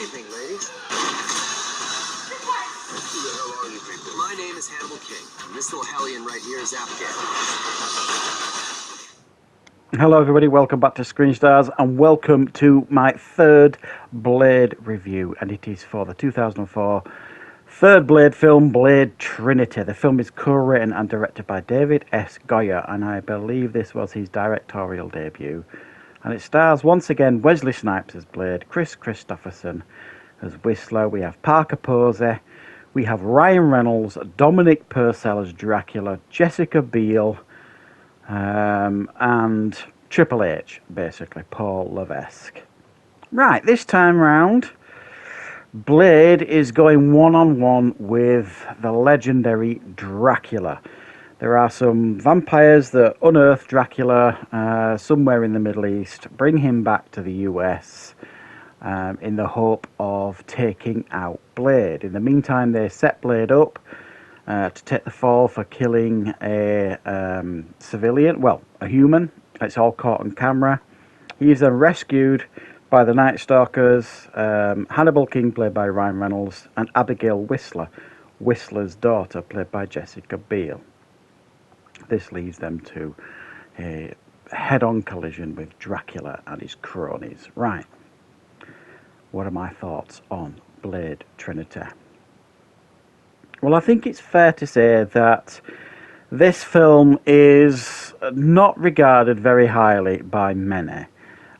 evening, ladies. Who the hell are you people? My name is Hannibal King, and this little hellion right here is Abigail. Hello everybody, welcome back to Screenstars and welcome to my third Blade review, and it is for the 2004 third Blade film, Blade Trinity. The film is co-written and directed by David S. Goyer, and I believe this was his directorial debut. And it stars once again Wesley Snipes as Blade, Chris Christopherson as Whistler, we have Parker Posey, we have Ryan Reynolds, Dominic Purcell as Dracula, Jessica Biel, and Triple H, basically, Paul Levesque. Right, this time round, Blade is going one-on-one with the legendary Dracula. There are some vampires that unearth Dracula somewhere in the Middle East, bring him back to the US in the hope of taking out Blade. In the meantime, they set Blade up to take the fall for killing a civilian, well, a human. It's all caught on camera. He is then rescued by the Night Stalkers, Hannibal King, played by Ryan Reynolds, and Abigail Whistler, Whistler's daughter, played by Jessica Biel. This leads them to a head-on collision with Dracula and his cronies. Right, what are my thoughts on Blade Trinity? Well, I think it's fair to say that this film is not regarded very highly by many.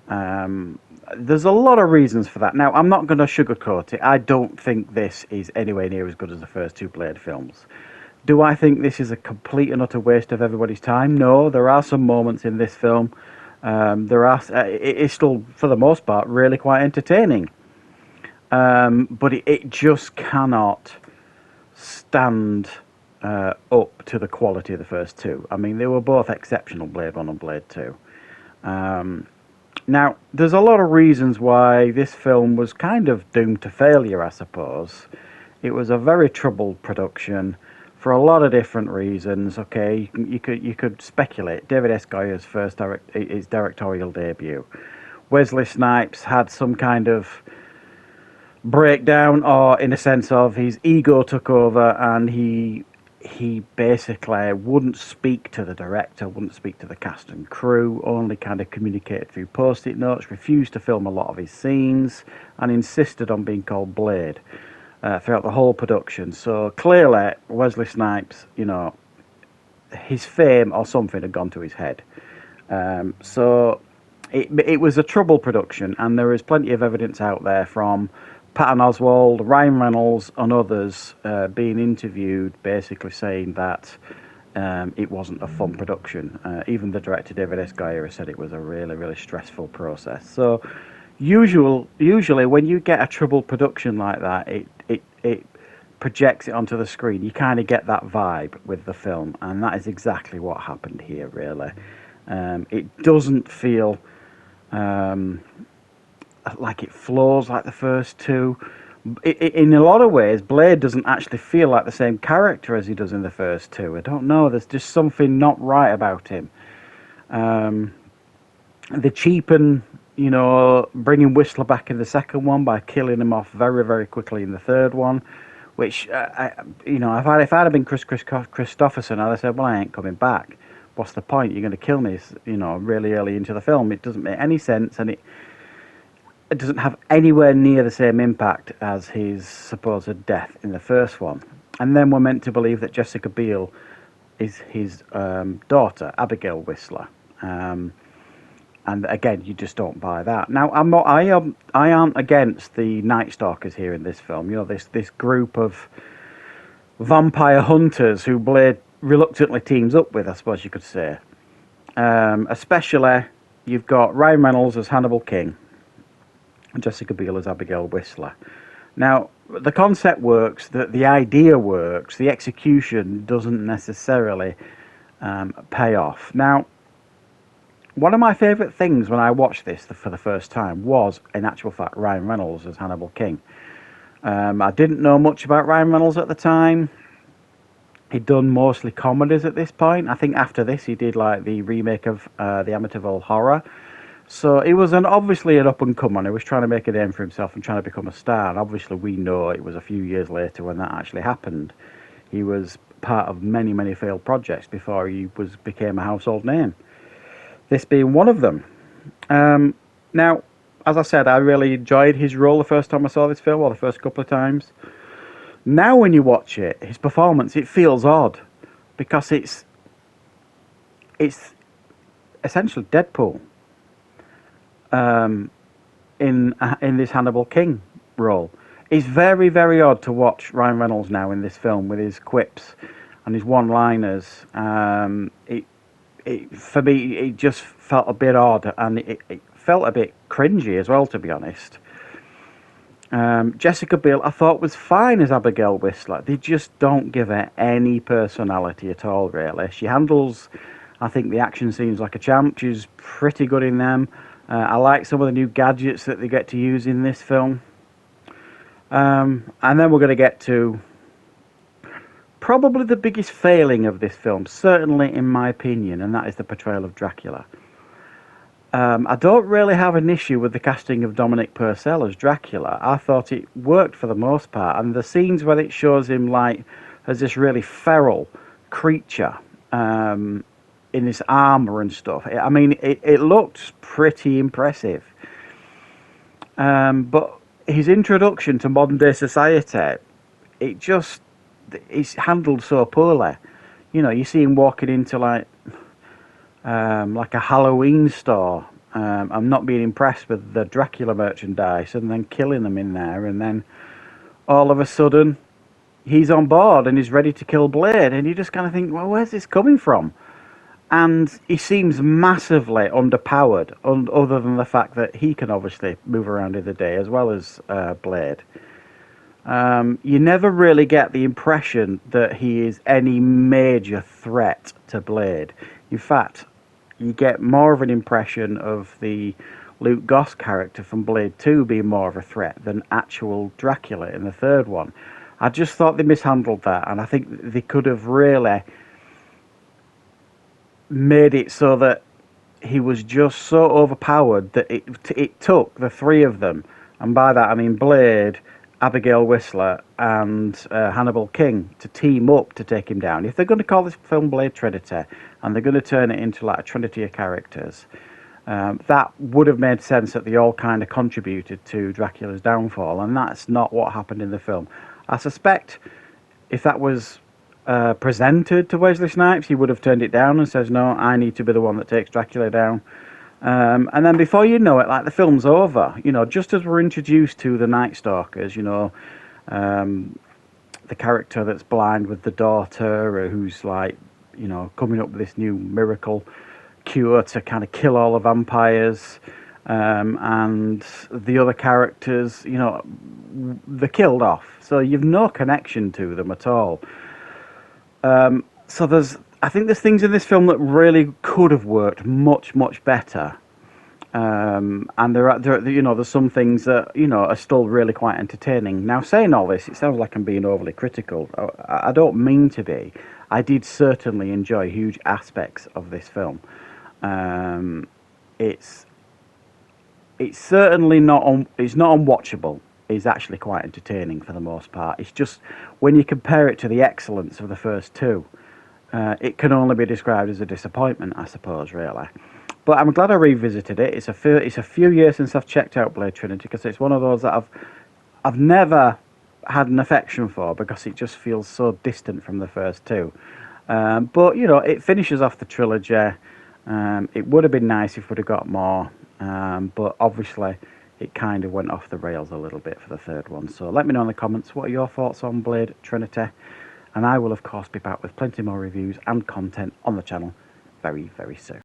There's a lot of reasons for that. Now, I'm not going to sugarcoat it. I don't think this is anywhere near as good as the first two Blade films. Do I think this is a complete and utter waste of everybody's time? No, there are some moments in this film. It is still, for the most part, really quite entertaining. But it just cannot stand up to the quality of the first two. I mean, they were both exceptional, Blade 1 and Blade 2. Now, there's a lot of reasons why this film was kind of doomed to failure, I suppose. It was a very troubled production for a lot of different reasons. Okay, you could speculate. David S. Goyer's his directorial debut. Wesley Snipes had some kind of breakdown, or in a sense of his ego took over, and he basically wouldn't speak to the director, wouldn't speak to the cast and crew, only kind of communicated through post-it notes, refused to film a lot of his scenes, and insisted on being called Blade throughout the whole production. So clearly, Wesley Snipes, you know, his fame or something had gone to his head. So it was a troubled production, and there is plenty of evidence out there from Patton Oswalt, Ryan Reynolds, and others being interviewed, basically saying that it wasn't a fun production. Even the director, David S. Goyer, said it was a really, really stressful process. So usually when you get a troubled production like that, it projects it onto the screen. You kind of get that vibe with the film, and that is exactly what happened here, really. It doesn't feel like it flows like the first two. In a lot of ways, Blade doesn't actually feel like the same character as he does in the first two. I don't know, there's just something not right about him. They cheapen, you know, bringing Whistler back in the second one by killing him off very, very quickly in the third one, which, you know, if I'd have been Chris Christopherson, I'd have said, well, I ain't coming back. What's the point? You're going to kill me, you know, really early into the film. It doesn't make any sense, and it doesn't have anywhere near the same impact as his supposed death in the first one. And then we're meant to believe that Jessica Biel is his daughter, Abigail Whistler. And again, you just don't buy that. Now, I aren't against the Night Stalkers here in this film. You know, this group of vampire hunters who Blade reluctantly teams up with, I suppose you could say. Especially, you've got Ryan Reynolds as Hannibal King, and Jessica Biel as Abigail Whistler. Now, the concept works, the idea works, the execution doesn't necessarily pay off. Now, one of my favourite things when I watched this for the first time was, in actual fact, Ryan Reynolds as Hannibal King. I didn't know much about Ryan Reynolds at the time. He'd done mostly comedies at this point. I think after this he did like the remake of the Amityville Horror. So he was obviously an up-and-comer. He was trying to make a name for himself and trying to become a star. And obviously we know it was a few years later when that actually happened. He was part of many, many failed projects before he became a household name. This being one of them. Now, as I said, I really enjoyed his role the first time I saw this film, or the first couple of times. Now when you watch it, his performance, it feels odd. Because it's essentially Deadpool. In this Hannibal King role. It's very, very odd to watch Ryan Reynolds now in this film with his quips and his one-liners. For me, it just felt a bit odd, and it felt a bit cringy as well, to be honest. Jessica Biel, I thought, was fine as Abigail Whistler. They just don't give her any personality at all, really. She handles, I think, the action scenes like a champ. She's pretty good in them. I like some of the new gadgets that they get to use in this film. And then we're going to get to probably the biggest failing of this film, certainly in my opinion, and that is the portrayal of Dracula. I don't really have an issue with the casting of Dominic Purcell as Dracula. I thought it worked for the most part, and the scenes where it shows him like as this really feral creature in this armour and stuff. I mean, it looked pretty impressive. But his introduction to modern day society, it's handled so poorly. You know, you see him walking into like a Halloween store. I'm not being impressed with the Dracula merchandise, and then killing them in there, and then all of a sudden he's on board and he's ready to kill Blade, and you just kind of think, well, where's this coming from? And he seems massively underpowered, other than the fact that he can obviously move around in the day as well as Blade. You never really get the impression that he is any major threat to Blade. In fact, you get more of an impression of the Luke Goss character from Blade 2 being more of a threat than actual Dracula in the third one. I just thought they mishandled that, and I think they could have really made it so that he was just so overpowered that it took the three of them, and by that I mean Blade, Abigail Whistler, and Hannibal King, to team up to take him down. If they're going to call this film Blade Trinity, and they're going to turn it into like a trinity of characters, that would have made sense that they all kind of contributed to Dracula's downfall, and that's not what happened in the film. I suspect if that was presented to Wesley Snipes, he would have turned it down and says, no, I need to be the one that takes Dracula down. And then before you know it, like, the film's over. You know, just as we're introduced to the Night Stalkers, you know, the character that's blind with the daughter, who's like, you know, coming up with this new miracle cure to kind of kill all the vampires, and the other characters, you know, they're killed off. So you've no connection to them at all. So I think there's things in this film that really could have worked much, much better. And there, you know, there's some things that, you know, are still really quite entertaining. Now, saying all this, it sounds like I'm being overly critical. I don't mean to be. I did certainly enjoy huge aspects of this film. It's certainly it's not unwatchable. It's actually quite entertaining for the most part. It's just when you compare it to the excellence of the first two, it can only be described as a disappointment, I suppose, really. But I'm glad I revisited it. It's a few years since I've checked out Blade Trinity, because it's one of those that I've never had an affection for, because it just feels so distant from the first two. But, you know, it finishes off the trilogy. It would have been nice if we'd have got more, but obviously it kind of went off the rails a little bit for the third one. So let me know in the comments, what are your thoughts on Blade Trinity? And I will, of course, be back with plenty more reviews and content on the channel very, very soon.